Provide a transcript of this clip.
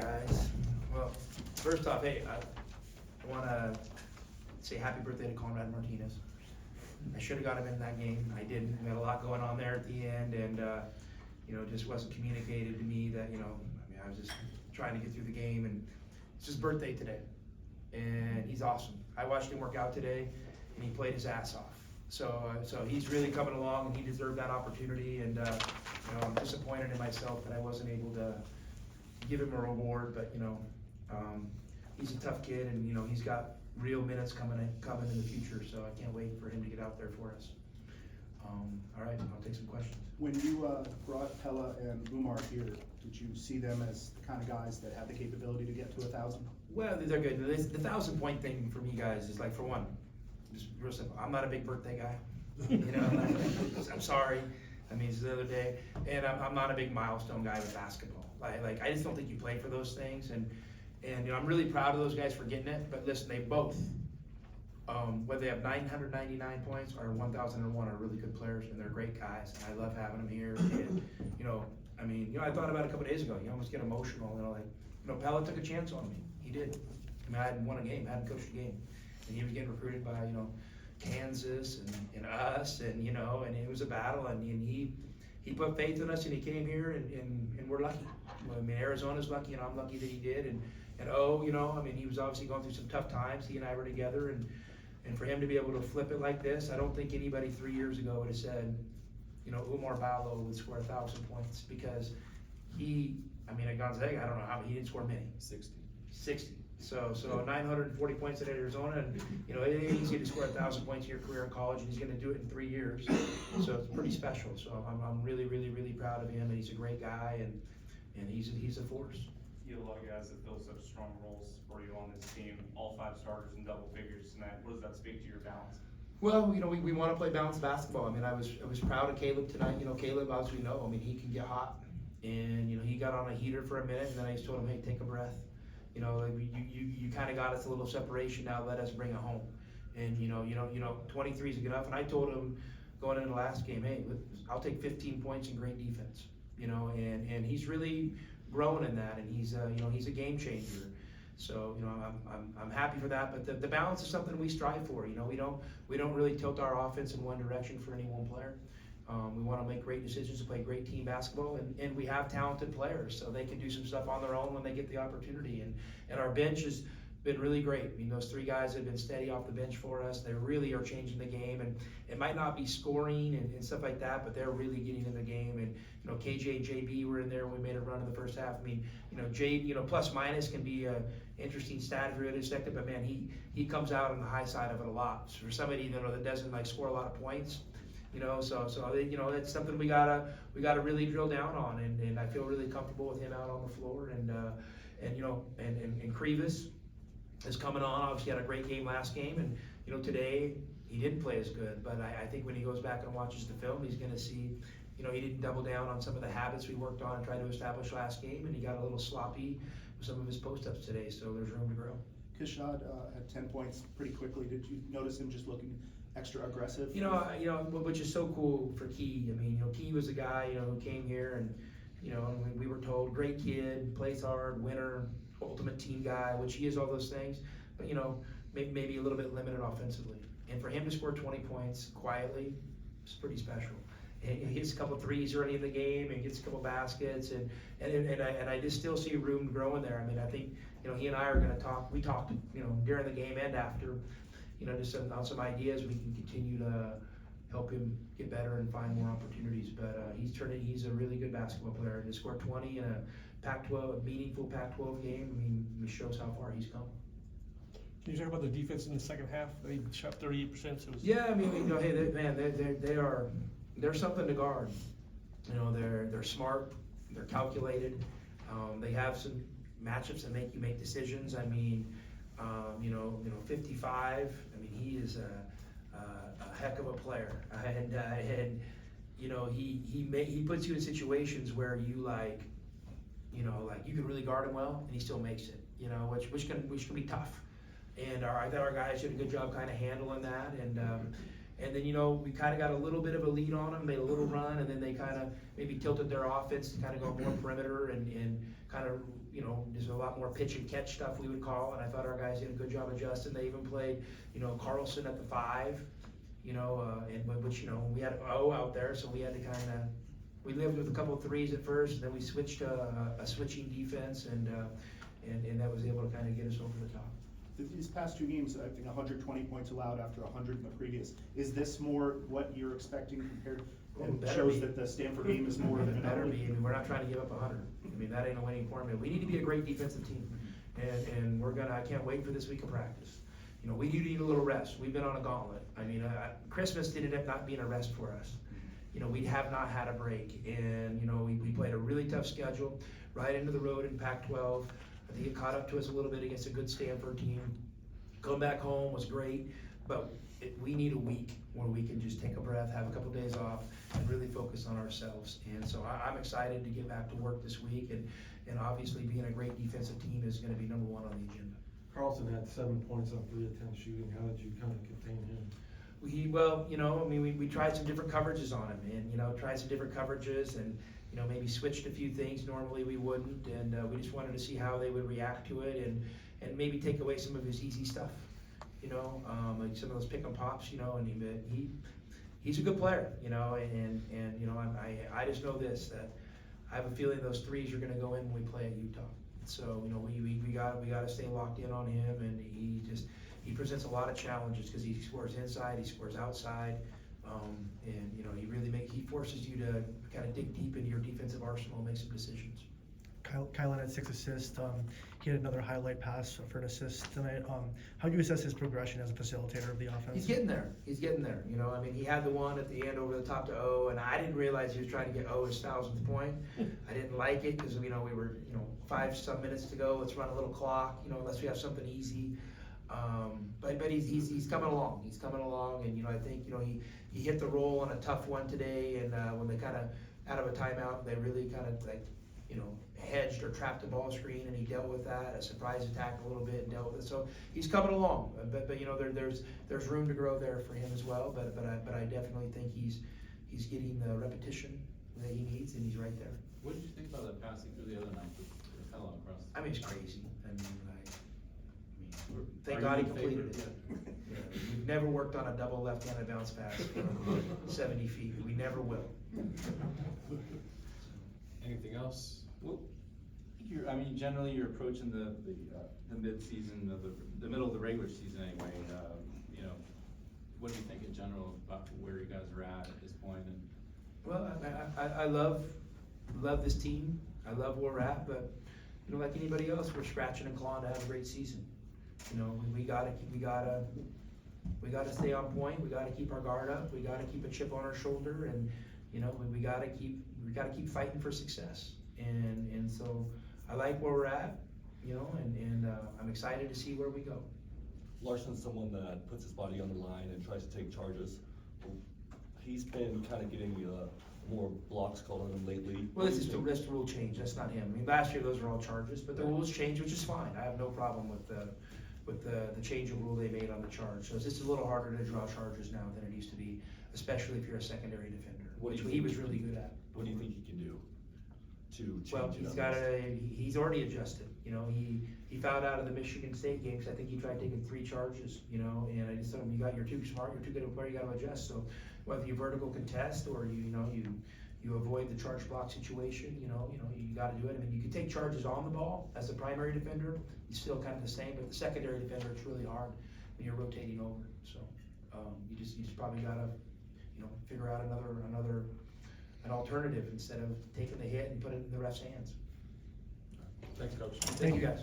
guys. Well, first off, hey, I want to say happy birthday to Conrad Martinez. I should have got him in that game. I didn't. We had a lot going on there at the end, and just wasn't communicated to me that I was just trying to get through the game, and it's his birthday today, and he's awesome. I watched him work out today, and he played his ass off. So he's really coming along, and he deserved that opportunity. And I'm disappointed in myself that I wasn't able to give him a reward. But he's a tough kid, and he's got real minutes coming in the future. So I can't wait for him to get out there for us. All right, I'll take some questions. When you brought Pella and Umar here, did you see them as the kind of guys that have the capability to get to 1,000? Well, they're good. The 1,000-point thing for me, guys, is like, for one, just real simple. I'm not a big birthday guy. I'm sorry. I mean, it's the other day, and I'm not a big milestone guy with basketball. Like I just don't think you play for those things, and I'm really proud of those guys for getting it. But listen, they both, whether they have 999 points or 1,001, are really good players, and they're great guys. And I love having them here. And I thought about it a couple days ago. You almost get emotional. Pella took a chance on me. He did. I hadn't won a game, hadn't coached a game, and he was getting recruited by Kansas and us, and it was a battle, and he put faith in us, and he came here, and we're lucky. Arizona's lucky, and I'm lucky that he did, and he was obviously going through some tough times. He and I were together, and for him to be able to flip it like this, I don't think anybody 3 years ago would have said, Umar Ballo would score 1,000 points, because at Gonzaga, I don't know how, he didn't score many. 60. So 940 points at Arizona, and it ain't easy to score 1,000 points in your career in college, and he's going to do it in 3 years. So it's pretty special. So I'm really, really, really proud of him, and he's a great guy, and he's a force. You have a lot of guys that fill such strong roles for you on this team, all 5 starters in double figures tonight. What does that speak to your balance? Well, we want to play balanced basketball. I was proud of Caleb tonight. Caleb, as we know, he can get hot, and he got on a heater for a minute, and then I just told him, hey, take a breath. You kind of got us a little separation now. Let us bring it home. And 23 is good enough. And I told him going into the last game, hey, I'll take 15 points and great defense. And he's really growing in that, and he's a game changer. So I'm happy for that. But the balance is something we strive for. We don't really tilt our offense in one direction for any one player. We want to make great decisions to play great team basketball, and we have talented players, so they can do some stuff on their own when they get the opportunity. And our bench has been really great. Those 3 guys have been steady off the bench for us. They really are changing the game, and it might not be scoring and stuff like that, but they're really getting in the game. And KJ and JB were in there when we made a run in the first half. Plus minus can be a interesting stat if you're really expected, but man, he comes out on the high side of it a lot. So for somebody that doesn't score a lot of points. So it's something we gotta really drill down on, and I feel really comfortable with him out on the floor, and Krivas is coming on. Obviously had a great game last game, and today he didn't play as good, but I think when he goes back and watches the film, he's gonna see he didn't double down on some of the habits we worked on and tried to establish last game, and he got a little sloppy with some of his post-ups today, so there's room to grow. Kishad had 10 points pretty quickly. Did you notice him just looking extra aggressive? Which is so cool for Key. Key was a guy, who came here, and we were told, great kid, plays hard, winner, ultimate team guy, which he is, all those things, but maybe a little bit limited offensively. And for him to score 20 points quietly is pretty special. And he hits a couple threes early in the game, and gets a couple baskets, and I just still see room to grow in there. I think he and I are going to talk. We talked during the game and after. Just on some ideas we can continue to help him get better and find more opportunities. But he's a really good basketball player. To score 20 in a Pac-12, a meaningful Pac-12 game, it shows how far he's come. Can you talk about the defense in the second half? They shot 38%. So yeah, they're something to guard. They're smart, they're calculated. They have some matchups that make you make decisions. 55. He is a heck of a player, and he puts you in situations where you you can really guard him well, and he still makes it. Which can be tough. And I thought our guys did a good job kind of handling that, and then we kind of got a little bit of a lead on them, made a little run, and then they kind of maybe tilted their offense to kind of go more perimeter and kind of, you know, there's a lot more pitch and catch stuff we would call, and I thought our guys did a good job adjusting. They even played, you know, Carlson at the 5, you know, which, you know, we had O out there, so we had to kind of, we lived with a couple of 3s at first, and then we switched to a switching defense, and that was able to kind of get us over the top. These past 2 games, I think 120 points allowed after 100 in the previous. Is this more what you're expecting compared? And Better shows be. that the Stanford game is more of an Better anomaly? be. I mean, we're not trying to give up 100. I mean, that ain't a winning formula. We need to be a great defensive team, and we're gonna. I can't wait for this week of practice. You know, we do need a little rest. We've been on a gauntlet. I mean, Christmas did end up not being a rest for us. You know, we have not had a break, and you know, we played a really tough schedule right into the road in Pac-12. I think it caught up to us a little bit against a good Stanford team. Come back home was great, but we need a week where we can just take a breath, have a couple of days off, and really focus on ourselves. And so I'm excited to get back to work this week, and obviously being a great defensive team is gonna be #1 on the agenda. Carlson had 7 points on 3 of 10 shooting. How did you kind of contain him? Well, you know, I mean, we tried some different coverages on him, and, you know, tried some different coverages, and, you know, maybe switched a few things normally we wouldn't, and we just wanted to see how they would react to it, and maybe take away some of his easy stuff, you know, like some of those pick and pops, you know, and he's a good player, you know, and you know, I just know this, that I have a feeling those 3s are gonna go in when we play at Utah. So, you know, we gotta stay locked in on him, and he presents a lot of challenges because he scores inside, he scores outside, and you know, he forces you to kind of dig deep into your defensive arsenal and make some decisions. Kylan had 6 assists. He had another highlight pass for an assist tonight. How do you assess his progression as a facilitator of the offense? He's getting there. You know, I mean, he had the one at the end over the top to O, and I didn't realize he was trying to get O his 1,000th point. I didn't like it because, you know, we were, you know, 5-some minutes to go. Let's run a little clock, you know, unless we have something easy. But he's coming along. He's coming along, and, you know, I think, you know, he hit the roll on a tough one today, and when they kind of out of a timeout, they really kind of like, you know, hedged or trapped the ball screen, and he dealt with that, a surprise attack a little bit, and dealt with it. So he's coming along, but you know, there's room to grow there for him as well. But I definitely think he's getting the repetition that he needs, and he's right there. What did you think about that passing through the other night with Capella across? I mean, it's crazy. I mean, thank Are God he you in completed favor? it. Yeah, we've never worked on a double left-handed bounce pass from 70 feet. We never will. Anything else? Well, I mean, generally you're approaching the mid-season of the middle of the regular season anyway. You know, what do you think in general about where you guys are at this point? And Well, I love this team. I love where we're at, but you know, like anybody else, we're scratching and clawing to have a great season. You know, we gotta stay on point. We gotta keep our guard up. We gotta keep a chip on our shoulder, and you know, we gotta keep fighting for success. And so I like where we're at, you know, and I'm excited to see where we go. Larson's someone that puts his body on the line and tries to take charges. He's been kind of getting more blocks called on him lately. Well, this is the rule change. That's not him. I mean, last year those were all charges, but the rules changed, which is fine. I have no problem with the change of rule they made on the charge. So it's just a little harder to draw charges now than it used to be, especially if you're a secondary defender, which he was really good at. What do you think he can do to change Well, it? he's already adjusted. You know, he fouled out of the Michigan State game because I think he tried taking 3 charges, you know, and I just told him, you're too smart, you're too good a player, you gotta adjust. So whether you vertical contest or you avoid the charge block situation, you gotta do it. I mean, you can take charges on the ball as a primary defender, you still kind of the same, but the secondary defender, it's really hard when you're rotating over. So you just probably gotta, you know, figure out an alternative instead of taking the hit and put it in the ref's hands. Thanks, Coach. Thank you guys.